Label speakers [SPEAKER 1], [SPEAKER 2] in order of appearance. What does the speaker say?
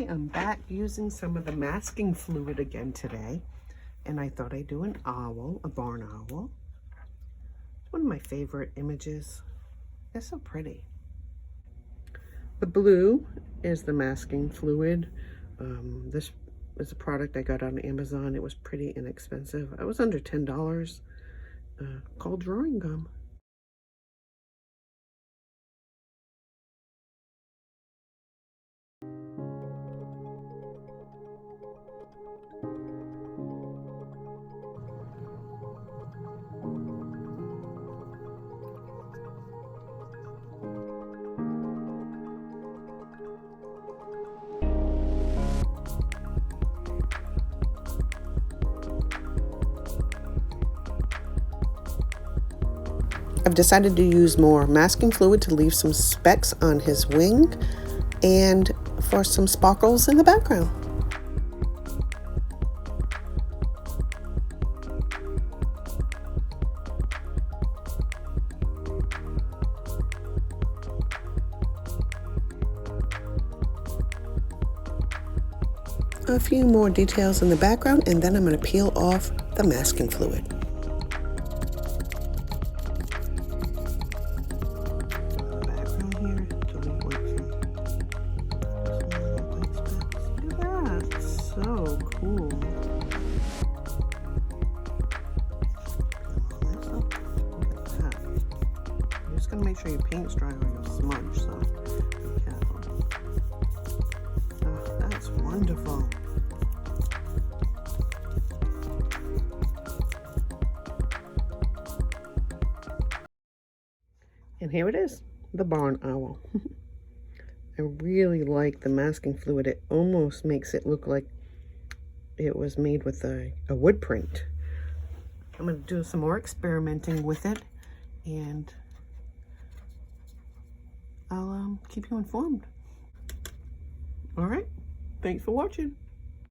[SPEAKER 1] I'm back using some of the masking fluid again today, and I thought I'd do an owl, a barn owl. It's one of my favorite images. It's so pretty. The blue is the masking fluid. This is a product I got on Amazon. It was pretty inexpensive. It was under $10, called drawing gum. I've decided to use more masking fluid to leave some specks on his wing and for some sparkles in the background. A few more details in the background, and then I'm going to peel off the masking fluid. So cool. Look at that. You're just gonna make sure your paint's dry or you'll smudge, so be careful. Oh, that's wonderful. And here it is, the barn owl. I really like the masking fluid. It almost makes it look like it was made with a wood print. I'm going to do some more experimenting with it, and I'll keep you informed. All right, thanks for watching.